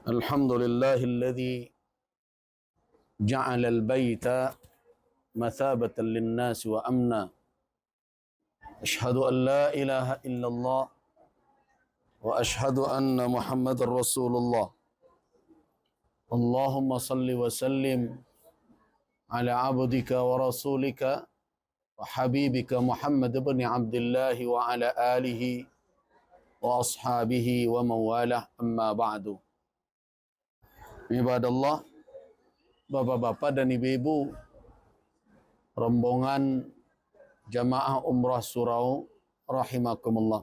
الحمد لله الذي جعل البيت مثابة للناس وأمنا. أشهد أن لا إله إلا الله وأشهد أن محمد رسول الله. اللهم صل وسلم على عبدك ورسولك وحبيبك محمد بن عبد الله وعلى آله وأصحابه ومن والاه. أما بعد. Ibadallah, bapak-bapak dan ibu-ibu, rombongan jamaah umrah surau rahimakumullah.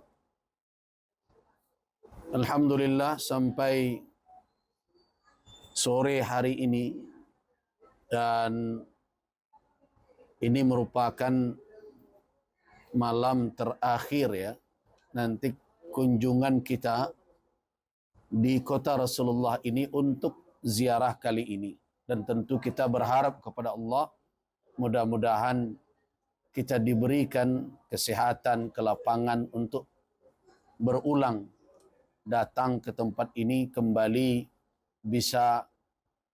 Alhamdulillah, sampai sore hari ini, dan ini merupakan malam terakhir ya, nanti kunjungan kita di kota Rasulullah ini untuk ziarah kali ini. Dan tentu kita berharap kepada Allah, mudah-mudahan kita diberikan kesehatan, kelapangan untuk berulang datang ke tempat ini, kembali bisa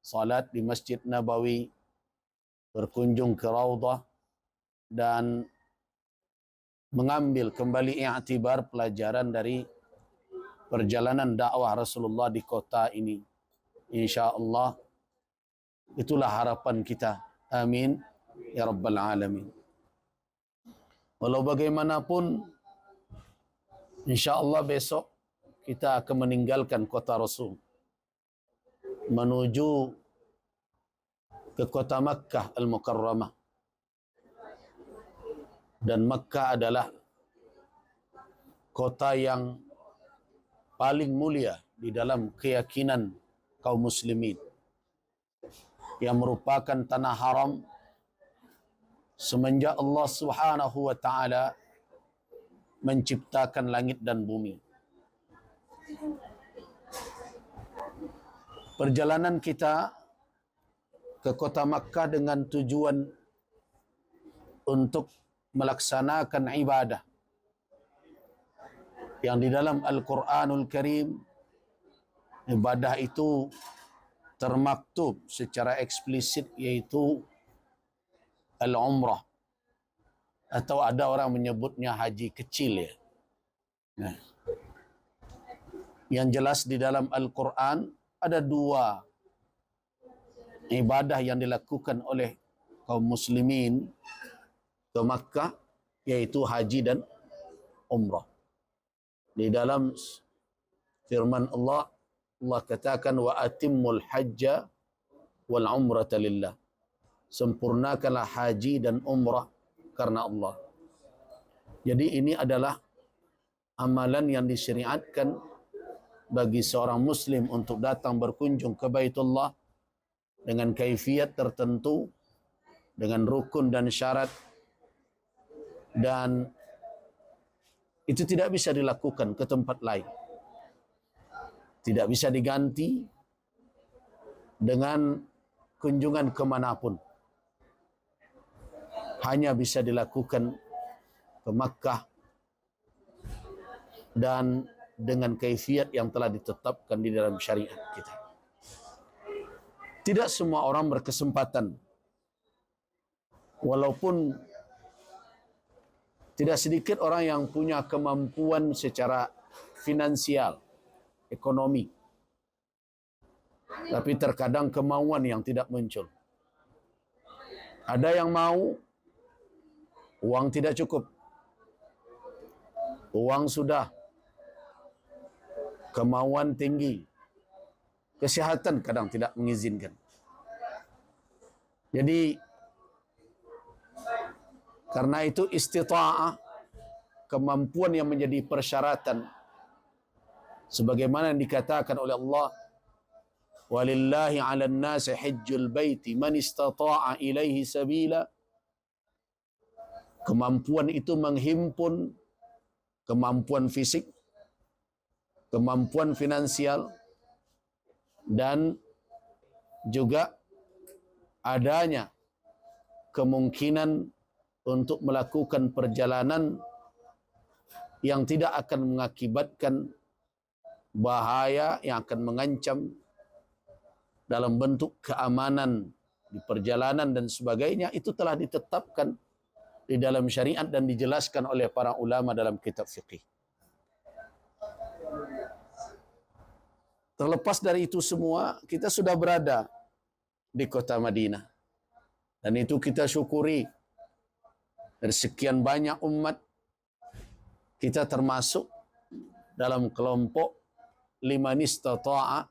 salat di Masjid Nabawi, berkunjung ke Raudah, dan mengambil kembali i'tibar pelajaran dari perjalanan dakwah Rasulullah di kota ini. InsyaAllah itulah harapan kita. Amin ya Rabbal Alamin. Walau bagaimanapun, insyaAllah besok kita akan meninggalkan kota Rasul, menuju ke kota Makkah Al-Mukarramah. Dan Makkah adalah kota yang paling mulia di dalam keyakinan kaum muslimin, yang merupakan tanah haram semenjak Allah Subhanahu wa taala menciptakan langit dan bumi. Perjalanan kita ke kota Makkah dengan tujuan untuk melaksanakan ibadah yang di dalam Al-Quranul Karim, ibadah itu termaktub secara eksplisit, yaitu Al-Umrah, atau ada orang menyebutnya haji kecil ya. Nah, yang jelas di dalam Al-Quran ada dua ibadah yang dilakukan oleh kaum muslimin ke Makkah, yaitu haji dan umrah. Di dalam firman Allah, Allah katakan, wa atimmul hajja wal umrata lillah. Sempurnakanlah haji dan umrah karena Allah. Jadi ini adalah amalan yang disyariatkan bagi seorang muslim untuk datang berkunjung ke Baitullah dengan kaifiat tertentu, dengan rukun dan syarat, dan itu tidak bisa dilakukan ke tempat lain. Tidak bisa diganti dengan kunjungan kemanapun. Hanya bisa dilakukan ke Makkah dan dengan kaifiat yang telah ditetapkan di dalam syariat kita. Tidak semua orang berkesempatan, walaupun tidak sedikit orang yang punya kemampuan secara finansial, ekonomi, tapi terkadang kemauan yang tidak muncul. Ada yang mau, uang tidak cukup. Uang sudah, kemauan tinggi, kesehatan kadang tidak mengizinkan. Jadi karena itu istita'ah, kemampuan yang menjadi persyaratan, sebagaimana yang dikatakan oleh Allah, walillahi 'alan nasi hajjul baiti man istata'a ilaihi sabila. Kemampuan itu menghimpun kemampuan fisik, kemampuan finansial, dan juga adanya kemungkinan untuk melakukan perjalanan yang tidak akan mengakibatkan bahaya, yang akan mengancam dalam bentuk keamanan di perjalanan dan sebagainya, itu telah ditetapkan di dalam syariat dan dijelaskan oleh para ulama dalam kitab fiqih. Terlepas dari itu semua, kita sudah berada di kota Madinah. Dan itu kita syukuri. Dari sekian banyak umat, kita termasuk dalam kelompok liman istata'a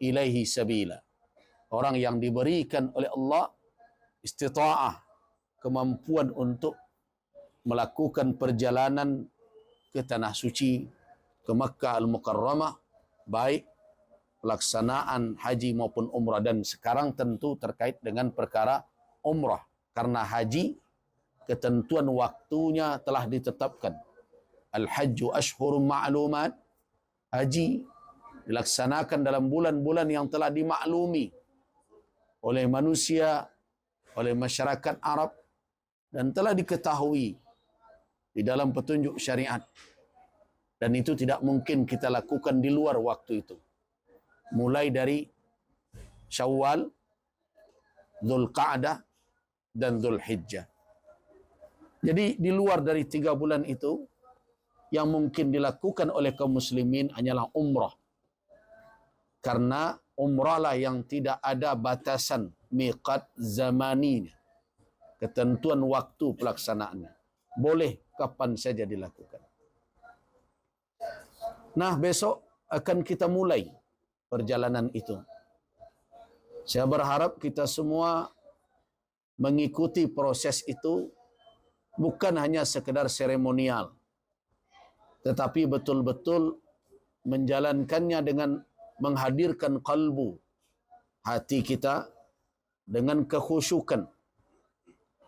ilaihi sabila. Orang yang diberikan oleh Allah istita'ah, kemampuan untuk melakukan perjalanan ke tanah suci, ke Makkah Al-Mukarramah, baik pelaksanaan haji maupun umrah. Dan sekarang tentu terkait dengan perkara umrah, karena haji ketentuan waktunya telah ditetapkan. Al-hajju ashhurum ma'lumat. Haji dilaksanakan dalam bulan-bulan yang telah dimaklumi oleh manusia, oleh masyarakat Arab, dan telah diketahui di dalam petunjuk syariat. Dan itu tidak mungkin kita lakukan di luar waktu itu. Mulai dari Syawal, Dzulqa'dah, dan Dzulhijjah. Jadi di luar dari 3 bulan itu, yang mungkin dilakukan oleh kaum muslimin hanyalah umrah. Karena umrah lah yang tidak ada batasan miqat zamaninya, ketentuan waktu pelaksanaannya. Boleh kapan saja dilakukan. Nah, besok akan kita mulai perjalanan itu. Saya berharap kita semua mengikuti proses itu, bukan hanya sekedar seremonial, tetapi betul-betul menjalankannya dengan menghadirkan kalbu, hati kita, dengan kekhusyukan,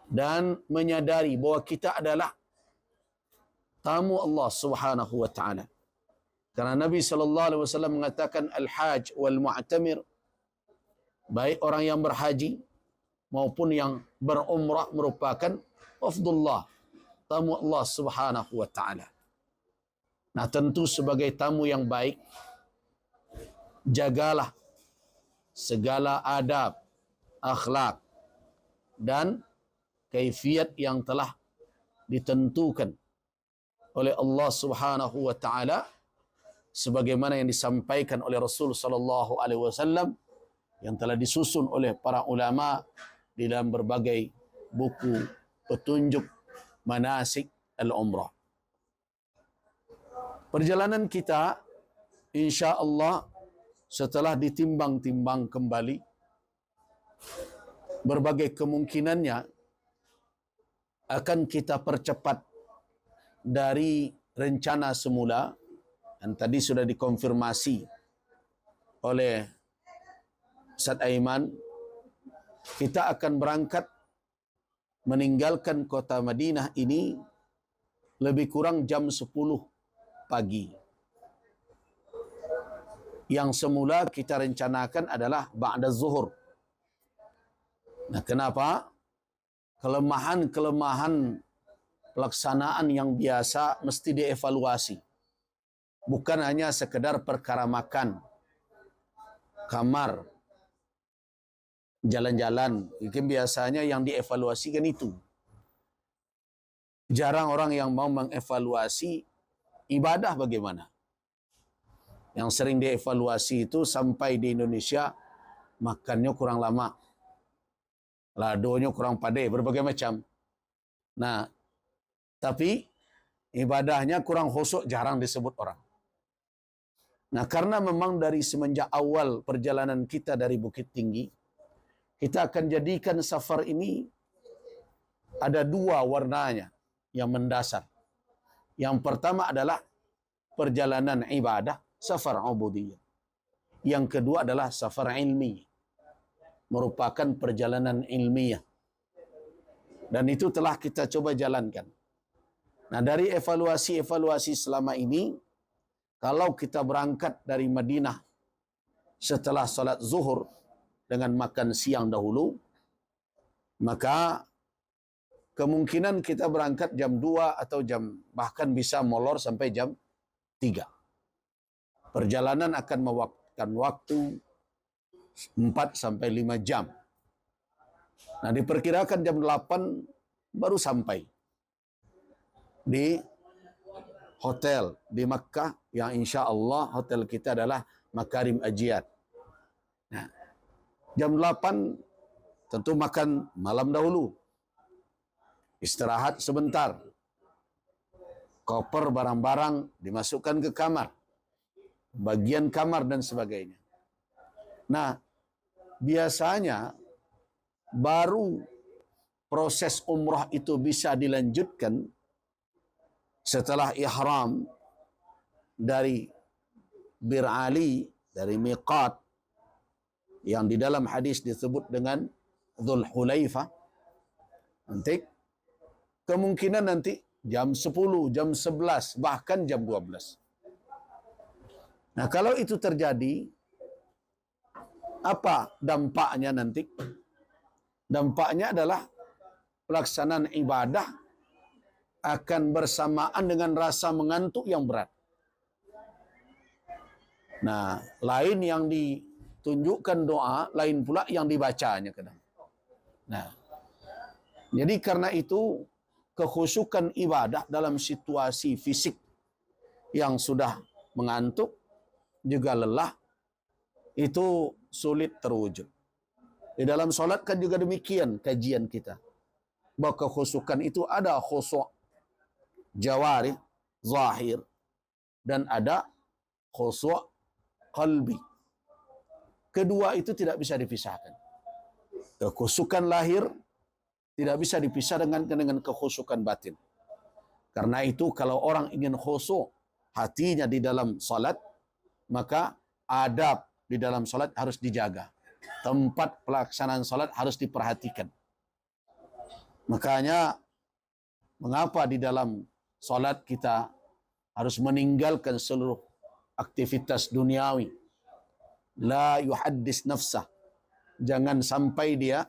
dan menyadari bahwa kita adalah tamu Allah Subhanahu wa taala. Karena Nabi sallallahu alaihi wasallam mengatakan al-hajj wal mu'tamir, baik orang yang berhaji maupun yang berumrah, merupakan wafdullah, tamu Allah Subhanahu wa taala. Nah, tentu sebagai tamu yang baik, jagalah segala adab, akhlak, dan kaifiat yang telah ditentukan oleh Allah Subhanahu wa taala, sebagaimana yang disampaikan oleh Rasul sallallahu alaihi wasallam, yang telah disusun oleh para ulama di dalam berbagai buku petunjuk manasik al-umrah. Perjalanan kita insya-Allah setelah ditimbang-timbang kembali berbagai kemungkinannya, akan kita percepat dari rencana semula, dan tadi sudah dikonfirmasi oleh Ustaz Aiman. Kita akan berangkat meninggalkan kota Madinah ini lebih kurang jam 10 pagi. Yang semula kita rencanakan adalah ba'da zuhur. Nah, kenapa? Kelemahan-kelemahan pelaksanaan yang biasa mesti dievaluasi. Bukan hanya sekedar perkara makan, kamar, jalan-jalan. Mungkin biasanya yang dievaluasikan itu. Jarang orang yang mau mengevaluasi ibadah bagaimana. Yang sering dievaluasi itu sampai di Indonesia, makannya kurang lama, ladonya kurang pandai, berbagai macam. Nah, tapi ibadahnya kurang khusyuk, jarang disebut orang. Nah, karena memang dari semenjak awal perjalanan kita dari Bukit Tinggi, kita akan jadikan safar ini ada 2 warnanya yang mendasar. Yang pertama adalah perjalanan ibadah, safar ubudiyah. Yang kedua adalah safar ilmi, merupakan perjalanan ilmiah. Dan itu telah kita coba jalankan. Nah, dari evaluasi selama ini, kalau kita berangkat dari Madinah setelah salat zuhur dengan makan siang dahulu, maka kemungkinan kita berangkat jam 2 atau bahkan bisa molor sampai jam 3. Perjalanan akan memakan waktu 4 sampai 5 jam. Nah, diperkirakan jam 8 baru sampai di hotel di Makkah yang insya Allah hotel kita adalah Makarim Ajiyad. Nah, jam 8 tentu makan malam dahulu. Istirahat sebentar. Koper barang-barang dimasukkan ke kamar. Bagian kamar dan sebagainya. Nah, biasanya baru proses umrah itu bisa dilanjutkan setelah ihram dari Bir Ali, dari miqat yang di dalam hadis disebut dengan Dzul Hulaifah. Nanti kemungkinan nanti jam 10, jam 11, bahkan jam 12. Nah, kalau itu terjadi, apa dampaknya nanti? Dampaknya adalah pelaksanaan ibadah akan bersamaan dengan rasa mengantuk yang berat. Nah, lain yang ditunjukkan doa, lain pula yang dibacanya kadang. Nah, jadi karena itu kekhusyukan ibadah dalam situasi fisik yang sudah mengantuk, juga lelah, itu sulit terwujud. Di dalam solat kan juga demikian kajian kita. Bahwa kekhusyukan itu ada khusyuk jawari, zahir, dan ada khusyuk qalbi. Kedua itu tidak bisa dipisahkan. Kekhusyukan lahir tidak bisa dipisah dengan kekhusyukan batin. Karena itu kalau orang ingin khusyuk hatinya di dalam salat, maka adab di dalam salat harus dijaga. Tempat pelaksanaan salat harus diperhatikan. Makanya mengapa di dalam salat kita harus meninggalkan seluruh aktivitas duniawi. La yuhaddis nafsah. Jangan sampai dia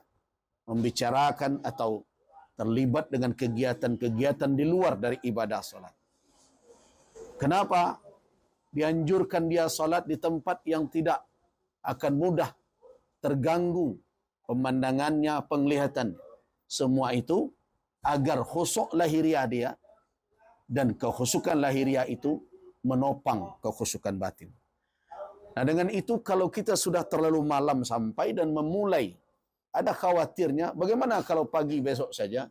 membicarakan atau terlibat dengan kegiatan-kegiatan di luar dari ibadah salat. Kenapa? Dianjurkan dia salat di tempat yang tidak akan mudah terganggu pemandangannya, penglihatan. Semua itu agar khusyuk lahiriah dia dan kekhusyukan lahiriah itu menopang kekhusyukan batin. Nah, dengan itu kalau kita sudah terlalu malam sampai dan memulai, ada khawatirnya, bagaimana kalau pagi besok saja?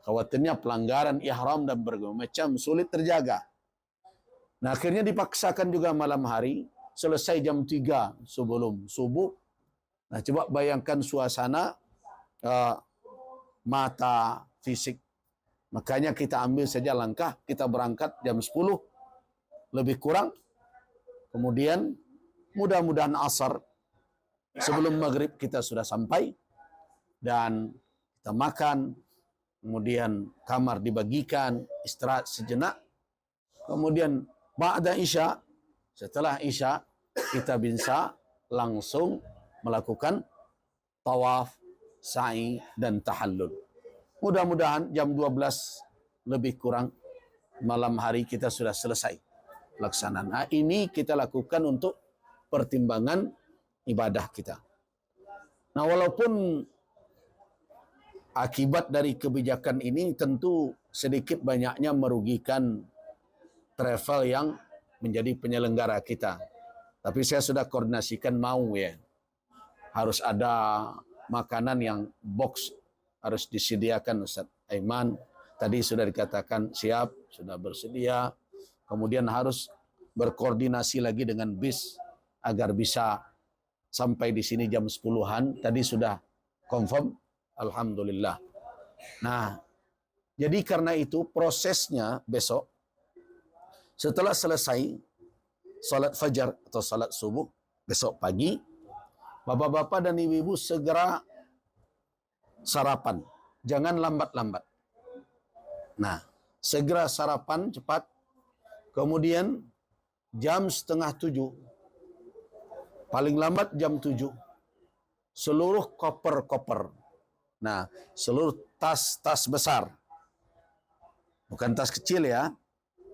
Khawatirnya pelanggaran ihram dan berbagai macam sulit terjaga. Nah, akhirnya dipaksakan juga malam hari, selesai jam 3 sebelum subuh. Nah, coba bayangkan suasana mata, fisik. Makanya kita ambil saja langkah, kita berangkat jam 10 lebih kurang. Kemudian mudah-mudahan asar sebelum maghrib kita sudah sampai dan kita makan, kemudian kamar dibagikan, istirahat sejenak. Kemudian ba'da isya, setelah isya kita bisa langsung melakukan tawaf, sa'i dan tahallul. Mudah-mudahan jam 12 lebih kurang malam hari kita sudah selesai pelaksanaan. Nah, ini kita lakukan untuk pertimbangan ibadah kita. Nah, walaupun akibat dari kebijakan ini tentu sedikit banyaknya merugikan travel yang menjadi penyelenggara kita. Tapi saya sudah koordinasikan mau ya. Harus ada makanan yang box harus disediakan Ustaz Aiman. Tadi sudah dikatakan siap, sudah bersedia. Kemudian harus berkoordinasi lagi dengan bis agar bisa sampai di sini jam 10-an. Tadi sudah confirm, alhamdulillah. Nah, jadi karena itu prosesnya besok setelah selesai salat fajar atau salat subuh besok pagi, bapak-bapak dan ibu-ibu segera sarapan. Jangan lambat-lambat. Nah, segera sarapan cepat. Kemudian jam 6:30, paling lambat jam 7, seluruh koper-koper. Nah, seluruh tas-tas besar. Bukan tas kecil ya.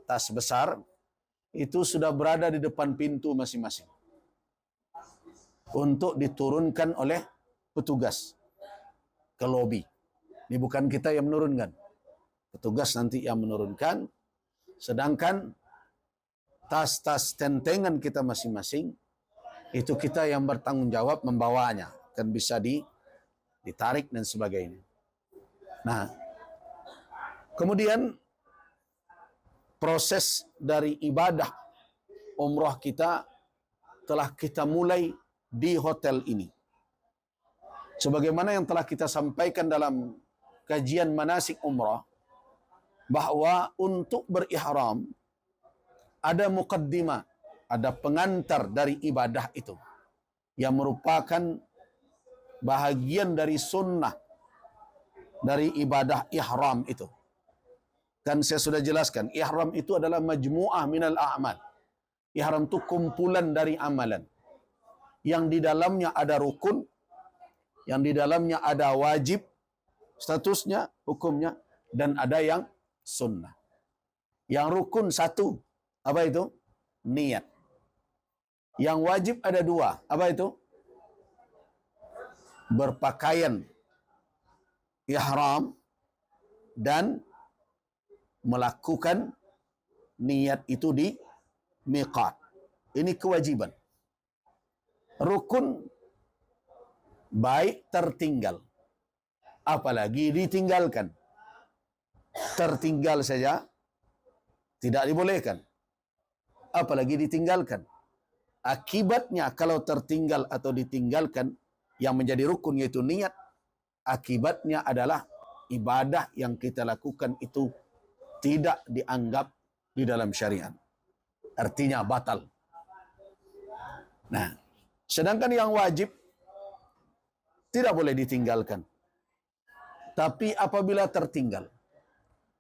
Tas besar itu sudah berada di depan pintu masing-masing. untuk diturunkan oleh petugas ke lobi. Ini bukan kita yang menurunkan. Petugas nanti yang menurunkan. Sedangkan tas-tas tentengan kita masing-masing, itu kita yang bertanggung jawab membawanya. Kan bisa ditarik dan sebagainya. Nah, kemudian proses dari ibadah umrah kita telah kita mulai di hotel ini. Sebagaimana yang telah kita sampaikan dalam kajian manasik umrah, bahwa untuk berihram ada muqaddimah, ada pengantar dari ibadah itu yang merupakan bahagian dari sunnah dari ibadah ihram itu. Kan saya sudah jelaskan, ihram itu adalah majmu'ah minal a'mal. Ihram itu kumpulan dari amalan yang di dalamnya ada rukun, yang di dalamnya ada wajib statusnya, hukumnya, dan ada yang sunnah. Yang rukun satu, apa itu? Niat. Yang wajib ada dua, apa itu? Berpakaian ihram dan melakukan niat itu di miqat. Ini kewajiban. Rukun baik tertinggal, apalagi ditinggalkan. Tertinggal saja tidak dibolehkan, apalagi ditinggalkan. Akibatnya kalau tertinggal atau ditinggalkan yang menjadi rukun yaitu niat, akibatnya adalah ibadah yang kita lakukan itu tidak dianggap di dalam syariat. Artinya batal. Nah, sedangkan yang wajib tidak boleh ditinggalkan. Tapi apabila tertinggal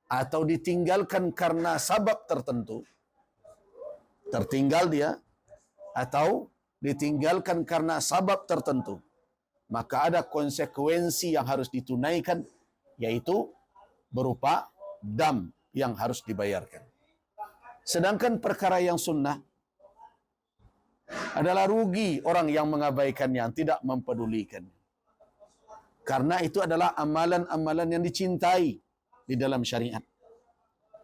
atau ditinggalkan karena sebab tertentu, tertinggal dia atau ditinggalkan karena sebab tertentu, maka ada konsekuensi yang harus ditunaikan, yaitu berupa dam yang harus dibayarkan. Sedangkan perkara yang sunnah adalah rugi orang yang mengabaikannya, yang tidak mempedulikannya. Karena itu adalah amalan-amalan yang dicintai di dalam syariat.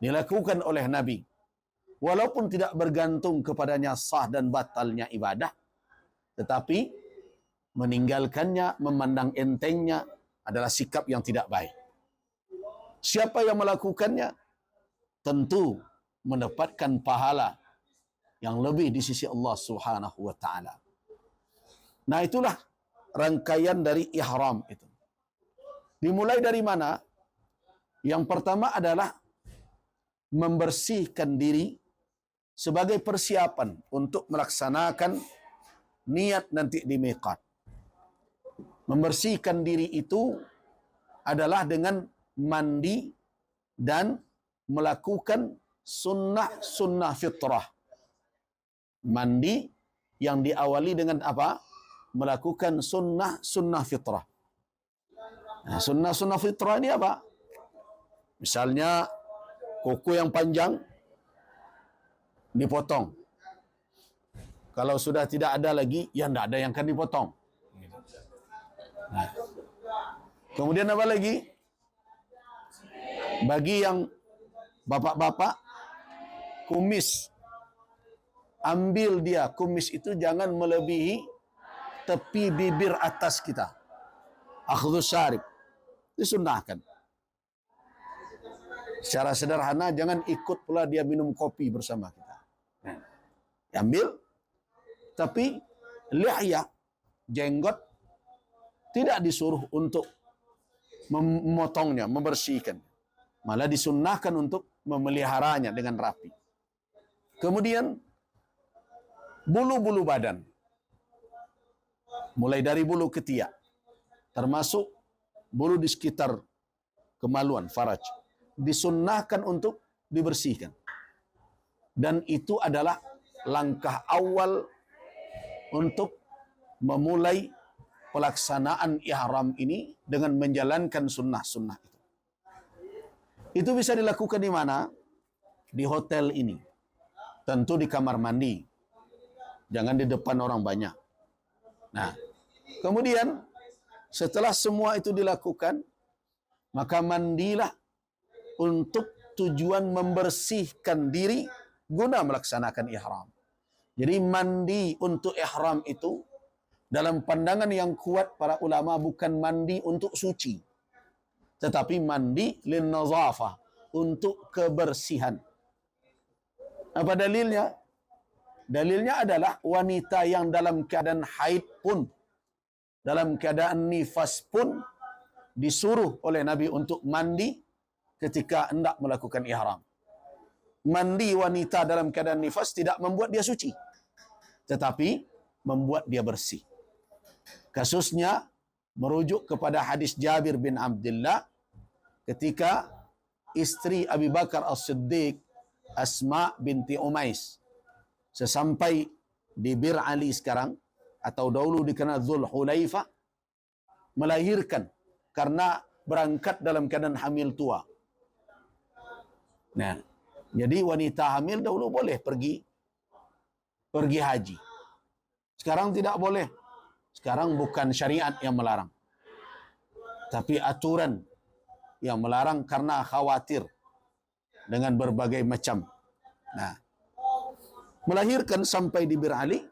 Dilakukan oleh Nabi. Walaupun tidak bergantung kepadanya sah dan batalnya ibadah, tetapi meninggalkannya, memandang entengnya adalah sikap yang tidak baik. Siapa yang melakukannya tentu mendapatkan pahala yang lebih di sisi Allah Subhanahu wa taala. Nah, itulah rangkaian dari ihram itu. Dimulai dari mana? Yang pertama adalah membersihkan diri sebagai persiapan untuk melaksanakan niat nanti di miqat. Membersihkan diri itu adalah dengan mandi dan melakukan sunnah-sunnah fitrah. Mandi yang diawali dengan apa? Melakukan sunnah-sunnah fitrah. Nah, sunnah-sunnah fitrah ini apa? Misalnya kuku yang panjang dipotong. Kalau sudah tidak ada lagi, ya tidak ada yang akan dipotong. Nah. Kemudian apa lagi? Bagi yang bapak-bapak, kumis. Ambil dia, kumis itu jangan melebihi tepi bibir atas kita. Akhdhus syarib. Disunnahkan. Secara sederhana, jangan ikut pula dia minum kopi bersama kita. Ambil, tapi lihyah, jenggot, tidak disuruh untuk memotongnya, membersihkan. Malah disunnahkan untuk memeliharanya dengan rapi. Kemudian, bulu-bulu badan. Mulai dari bulu ketiak, termasuk bulu di sekitar kemaluan, faraj, disunnahkan untuk dibersihkan. Dan itu adalah langkah awal untuk memulai pelaksanaan ihram ini dengan menjalankan sunnah-sunnah itu. Itu bisa dilakukan di mana? Di hotel ini. Tentu di kamar mandi. Jangan di depan orang banyak. Nah, kemudian setelah semua itu dilakukan, maka mandilah untuk tujuan membersihkan diri guna melaksanakan ihram. Jadi mandi untuk ihram itu dalam pandangan yang kuat para ulama bukan mandi untuk suci, tetapi mandi lin nazafah, untuk kebersihan. Apa dalilnya? Dalilnya adalah wanita yang dalam keadaan haid pun, dalam keadaan nifas pun disuruh oleh Nabi untuk mandi ketika hendak melakukan ihram. Mandi wanita dalam keadaan nifas tidak membuat dia suci, tetapi membuat dia bersih. Kasusnya merujuk kepada hadis Jabir bin Abdullah ketika istri Abu Bakar As-Siddiq, Asma binti Umais, sesampai di Bir Ali sekarang, atau dahulu dikenal Dzul Hulaifah, melahirkan karena berangkat dalam keadaan hamil tua. Nah, jadi wanita hamil dahulu boleh pergi haji. Sekarang tidak boleh. Sekarang bukan syariat yang melarang, tapi aturan yang melarang karena khawatir dengan berbagai macam. Nah, melahirkan sampai di Bir Ali,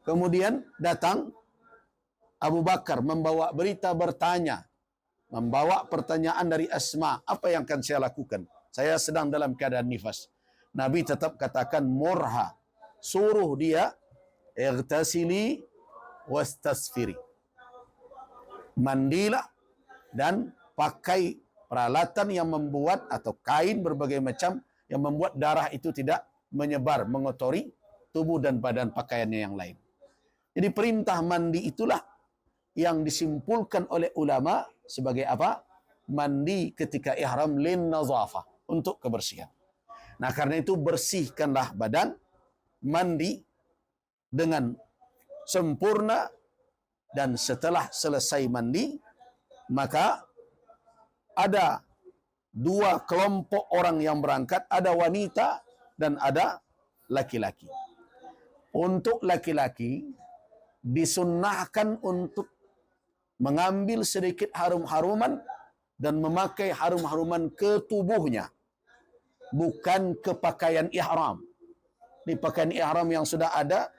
kemudian datang Abu Bakar membawa berita, bertanya, membawa pertanyaan dari Asma, apa yang akan saya lakukan? Saya sedang dalam keadaan nifas. Nabi tetap katakan murha, suruh dia igtasili wastasfiri, mandilah dan pakai peralatan yang membuat, atau kain berbagai macam yang membuat darah itu tidak menyebar, mengotori tubuh dan badan pakaiannya yang lain. Jadi perintah mandi itulah yang disimpulkan oleh ulama sebagai apa? Mandi ketika ihram lin nazafah, untuk kebersihan. Nah, karena itu bersihkanlah badan, mandi dengan sempurna, dan setelah selesai mandi, maka ada dua kelompok orang yang berangkat, ada wanita dan ada laki-laki. Untuk laki-laki disunnahkan untuk mengambil sedikit harum-haruman dan memakai harum-haruman ke tubuhnya, bukan ke pakaian ihram. Di pakaian ihram yang sudah ada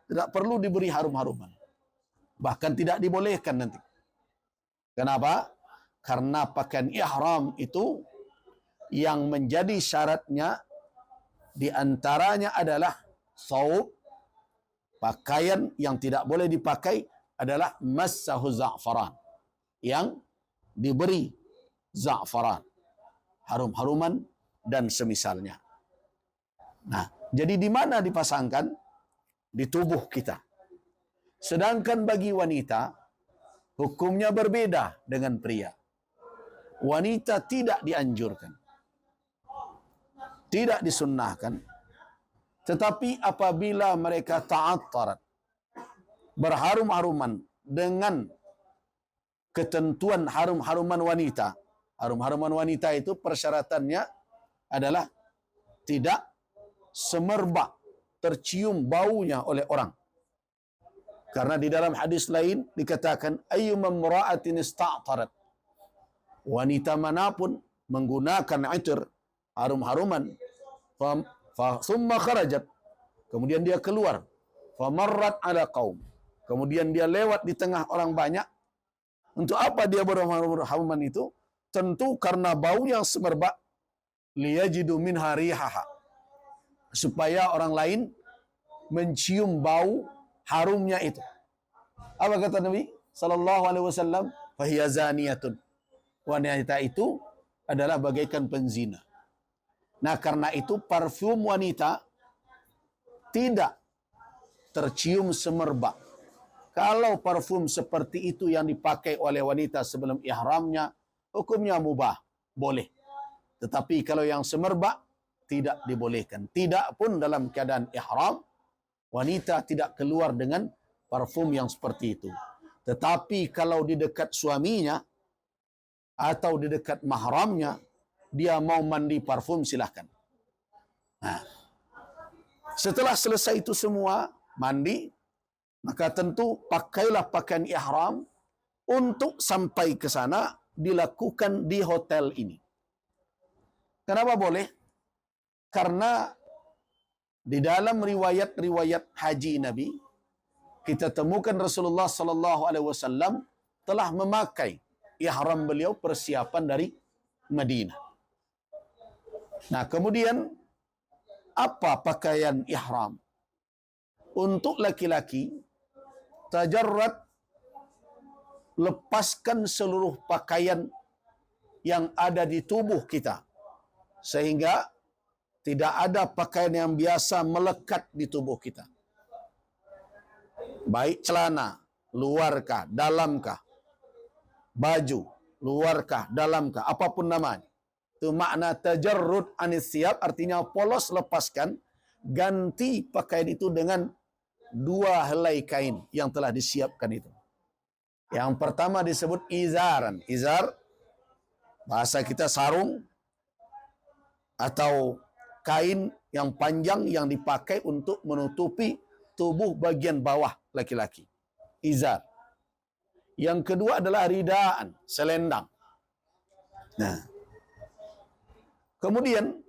tidak perlu diberi harum-haruman, bahkan tidak dibolehkan nanti. Kenapa? Karena pakaian ihram itu yang menjadi syaratnya di antaranya adalah saub, pakaian yang tidak boleh dipakai adalah massahu za'faran, yang diberi za'faran, harum-haruman dan semisalnya. Nah, jadi di mana dipasangkan? Di tubuh kita. Sedangkan bagi wanita, hukumnya berbeda dengan pria. Wanita tidak dianjurkan, tidak disunnahkan, tetapi apabila mereka ta'attarat, berharum-haruman dengan ketentuan harum-haruman wanita. Harum-haruman wanita itu persyaratannya adalah tidak semerbak, tercium baunya oleh orang. Karena di dalam hadis lain dikatakan ayyuma imra'atin ista'tarat, wanita manapun menggunakan itir, harum-haruman, thumma kharajat, kemudian dia keluar, famarrat ala qaum, kemudian dia lewat di tengah orang banyak. Untuk apa dia berharuman itu? Tentu karena bau yang semerbak, liyajidu minha rihaha, supaya orang lain mencium bau harumnya itu. Apa kata Nabi sallallahu alaihi wasallam? Fahiya zaniyatun. Wanita itu adalah bagaikan penzina. Nah, karena itu parfum wanita tidak tercium semerbak. Kalau parfum seperti itu yang dipakai oleh wanita sebelum ihramnya, hukumnya mubah, boleh. Tetapi kalau yang semerbak, tidak dibolehkan. Tidak pun dalam keadaan ihram, wanita tidak keluar dengan parfum yang seperti itu. Tetapi kalau di dekat suaminya atau di dekat mahramnya, dia mau mandi parfum, silahkan. Nah, setelah selesai itu semua, mandi, maka tentu pakailah pakaian ihram untuk sampai ke sana dilakukan di hotel ini. Kenapa boleh? Karena di dalam riwayat-riwayat haji Nabi kita temukan Rasulullah sallallahu alaihi wasallam telah memakai ihram beliau persiapan dari Madinah. Nah, kemudian apa pakaian ihram? Untuk laki-laki, tajarrad, lepaskan seluruh pakaian yang ada di tubuh kita, sehingga tidak ada pakaian yang biasa melekat di tubuh kita. Baik celana, luarkah, dalamkah, baju, luarkah, dalamkah, apapun namanya. Itu makna tajarrud anis siyab, artinya polos, lepaskan, ganti pakaian itu dengan dua helai kain yang telah disiapkan itu. Yang pertama disebut izaran. Izar, bahasa kita sarung, atau kain yang panjang yang dipakai untuk menutupi tubuh bagian bawah laki-laki. Izar. Yang kedua adalah ridaan, selendang. Nah, kemudian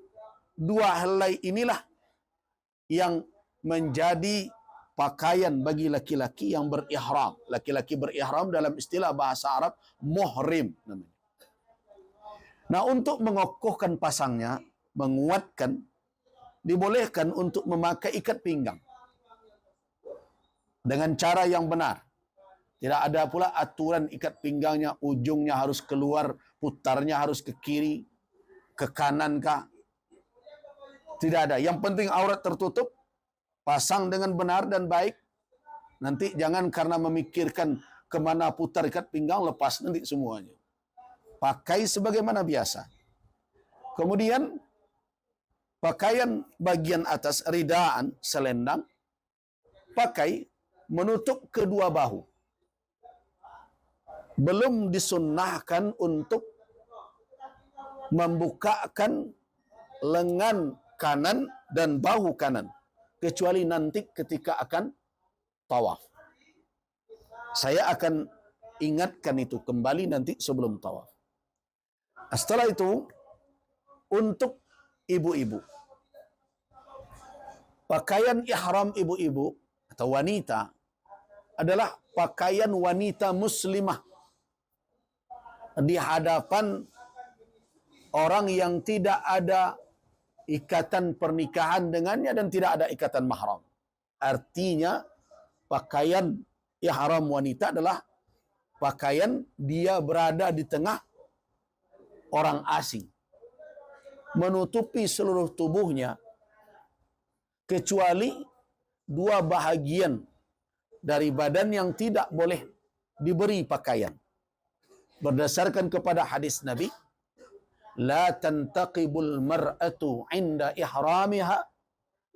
dua helai inilah yang menjadi pakaian bagi laki-laki yang berihram. Laki-laki berihram dalam istilah bahasa Arab muhrim namanya. Nah, untuk mengokohkan pasangnya, menguatkan, dibolehkan untuk memakai ikat pinggang dengan cara yang benar. Tidak ada pula aturan ikat pinggangnya ujungnya harus keluar, putarnya harus ke kiri, ke kanan kah? Tidak ada. Yang penting aurat tertutup, pasang dengan benar dan baik. Nanti jangan karena memikirkan kemana putar ikat pinggang, lepas nanti semuanya. Pakai sebagaimana biasa. Kemudian pakaian bagian atas, ridaan, selendang, pakai menutup kedua bahu. Belum disunnahkan untuk membukakan lengan kanan dan bahu kanan, kecuali nanti ketika akan tawaf. Saya akan ingatkan itu kembali nanti sebelum tawaf. Setelah itu, untuk ibu-ibu, pakaian ihram ibu-ibu atau wanita adalah pakaian wanita muslimah di hadapan orang yang tidak ada ikatan pernikahan dengannya dan tidak ada ikatan mahram. Artinya pakaian ihram wanita adalah pakaian dia berada di tengah orang asing, menutupi seluruh tubuhnya kecuali dua bahagian dari badan yang tidak boleh diberi pakaian. Berdasarkan kepada hadis Nabi, la tantaqibul mar'atu 'inda ihramiha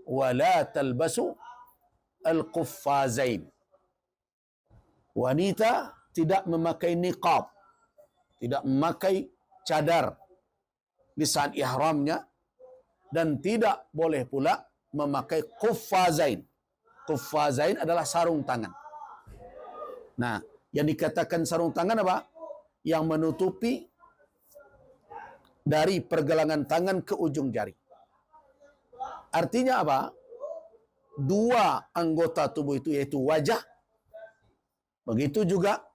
wa la talbasu al-quffazain. Wanita tidak memakai niqab, tidak memakai cadar di saat ihramnya, dan tidak boleh pula memakai quffazain. Quffazain adalah sarung tangan. Nah, yang dikatakan sarung tangan apa? Yang menutupi dari pergelangan tangan ke ujung jari. Artinya apa? Dua anggota tubuh itu, yaitu wajah, begitu juga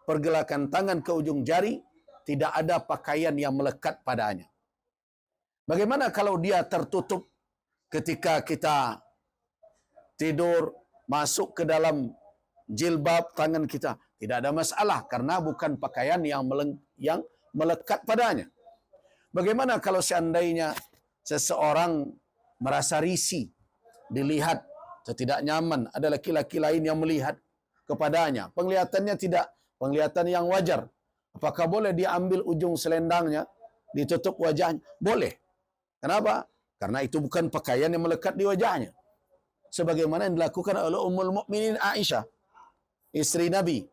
pergelangan tangan ke ujung jari, tidak ada pakaian yang melekat padanya. Bagaimana kalau dia tertutup ketika kita tidur, masuk ke dalam jilbab tangan kita? Tidak ada masalah karena bukan pakaian yang melekat padanya. Bagaimana kalau seandainya seseorang merasa risih, dilihat atau tidak nyaman, ada laki-laki lain yang melihat kepadanya, penglihatannya tidak penglihatan yang wajar, apakah boleh dia ambil ujung selendangnya, ditutup wajahnya? Boleh. Kenapa? Karena itu bukan pakaian yang melekat di wajahnya. Sebagaimana yang dilakukan oleh Ummul Mukminin Aisyah, istri Nabi.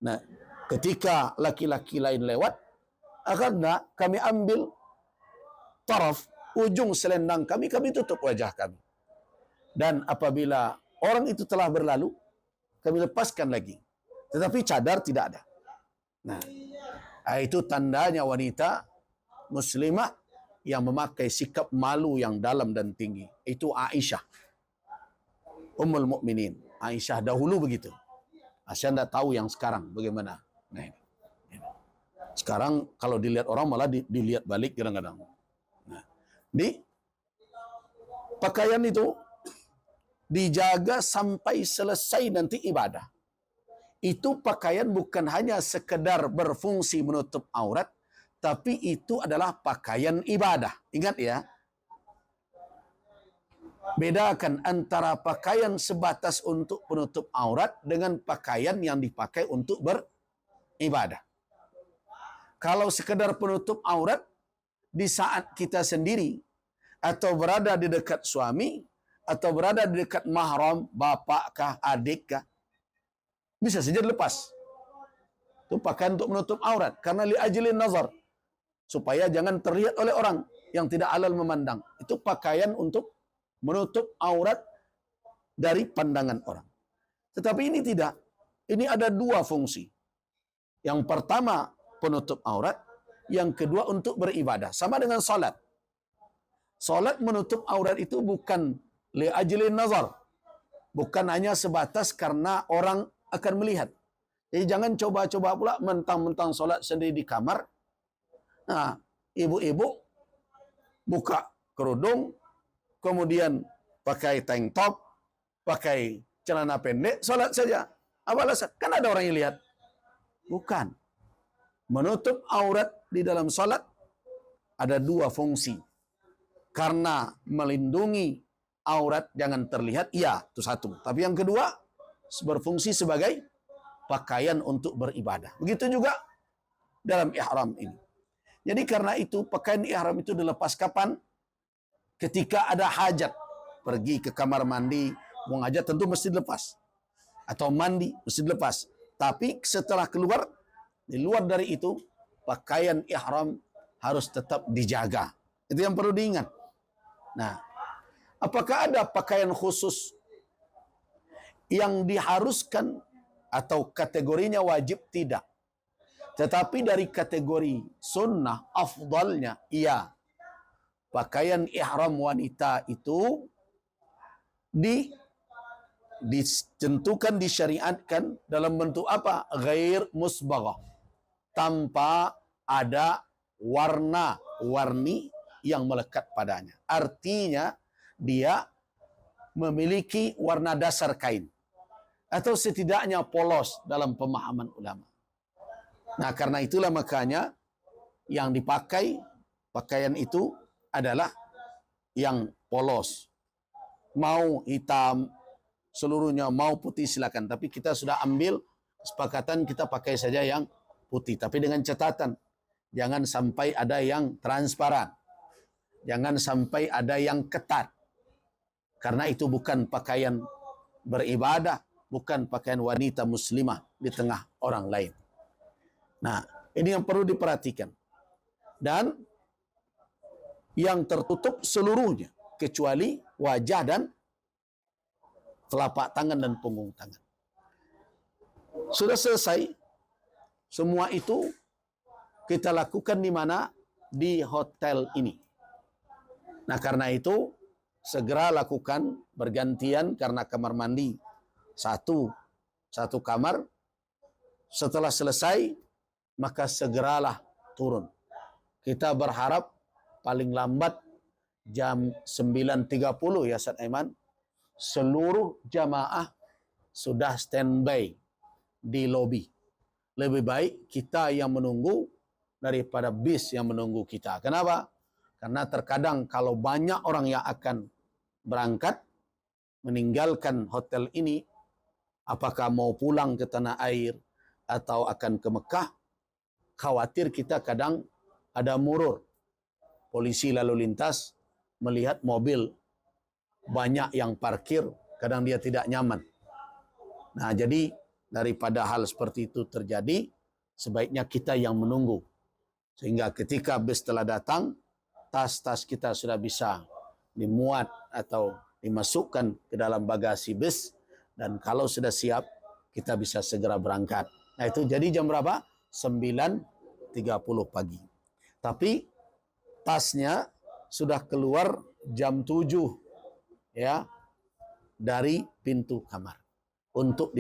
Nah, ketika laki-laki lain lewat, akhirnya kami ambil taraf, ujung selendang kami tutup wajah kami. Dan apabila orang itu telah berlalu, kami lepaskan lagi. Tetapi cadar tidak ada. Nah, itu tandanya wanita muslimah yang memakai sikap malu yang dalam dan tinggi. Itu Aisyah, Ummul Mukminin. Aisyah dahulu begitu. Saya tidak tahu yang sekarang bagaimana. Nah, ini. Sekarang kalau dilihat orang malah dilihat balik kadang-kadang. Nah, di pakaian itu dijaga sampai selesai nanti ibadah. Itu pakaian bukan hanya sekedar berfungsi menutup aurat, tapi itu adalah pakaian ibadah. Ingat ya, bedakan antara pakaian sebatas untuk penutup aurat dengan pakaian yang dipakai untuk beribadah. Kalau sekedar penutup aurat di saat kita sendiri, atau berada di dekat suami, atau berada di dekat mahram, bapak kah, adik kah, bisa saja dilepas. Itu pakaian untuk menutup aurat. Karena li ajlin nazar. Supaya jangan terlihat oleh orang yang tidak halal memandang. Itu pakaian untuk menutup aurat dari pandangan orang. Tetapi ini tidak. Ini ada dua fungsi. Yang pertama penutup aurat. Yang kedua untuk beribadah. Sama dengan salat. Salat menutup aurat itu bukan li ajlin nazar. Bukan hanya sebatas karena orang akan melihat. Jadi jangan coba-coba pula mentang-mentang solat sendiri di kamar. Nah, ibu-ibu buka kerudung, kemudian pakai tank top, pakai celana pendek, solat saja. Apa alasan? Kan ada orang yang lihat. Bukan. Menutup aurat di dalam solat ada dua fungsi. Karena melindungi aurat jangan terlihat, iya, itu satu. Tapi yang kedua, berfungsi sebagai pakaian untuk beribadah. Begitu juga dalam ihram ini. Jadi karena itu pakaian ihram itu dilepas kapan? Ketika ada hajat. Pergi ke kamar mandi, mau hajat tentu mesti dilepas. Atau mandi mesti dilepas. Tapi setelah keluar, di luar dari itu, pakaian ihram harus tetap dijaga. Itu yang perlu diingat. Nah, apakah ada pakaian khusus yang diharuskan atau kategorinya wajib? Tidak. Tetapi dari kategori sunnah, afdalnya, iya. Pakaian ihram wanita itu ditentukan, disyariatkan dalam bentuk apa? Ghair musbaghah. Tanpa ada warna-warni yang melekat padanya. Artinya, dia memiliki warna dasar kain. Atau setidaknya polos dalam pemahaman ulama. Nah, karena itulah makanya yang dipakai pakaian itu adalah yang polos. Mau hitam seluruhnya, mau putih silakan. Tapi kita sudah ambil kesepakatan kita pakai saja yang putih. Tapi dengan catatan, jangan sampai ada yang transparan. Jangan sampai ada yang ketat. Karena itu bukan pakaian beribadah, bukan pakaian wanita muslimah di tengah orang lain. Nah, ini yang perlu diperhatikan. Dan yang tertutup seluruhnya, kecuali wajah dan telapak tangan dan punggung tangan. Sudah selesai. Semua itu kita lakukan di mana? Di hotel ini. Nah, karena itu segera lakukan bergantian karena kamar mandi satu kamar. Setelah selesai, maka segeralah turun. Kita berharap paling lambat jam 9.30 ya Ustaz Aiman, seluruh jamaah sudah standby di lobi. Lebih baik kita yang menunggu daripada bis yang menunggu kita. Kenapa? Karena terkadang kalau banyak orang yang akan berangkat, meninggalkan hotel ini, apakah mau pulang ke tanah air atau akan ke Mekah, khawatir kita kadang ada murur. Polisi lalu lintas melihat mobil banyak yang parkir, kadang dia tidak nyaman. Nah, jadi daripada hal seperti itu terjadi, sebaiknya kita yang menunggu. Sehingga ketika bus telah datang, tas-tas kita sudah bisa dimuat atau dimasukkan ke dalam bagasi bus, dan kalau sudah siap, kita bisa segera berangkat. Nah itu jadi jam berapa? 9.30 pagi. Tapi tasnya sudah keluar jam 7 ya dari pintu kamar untuk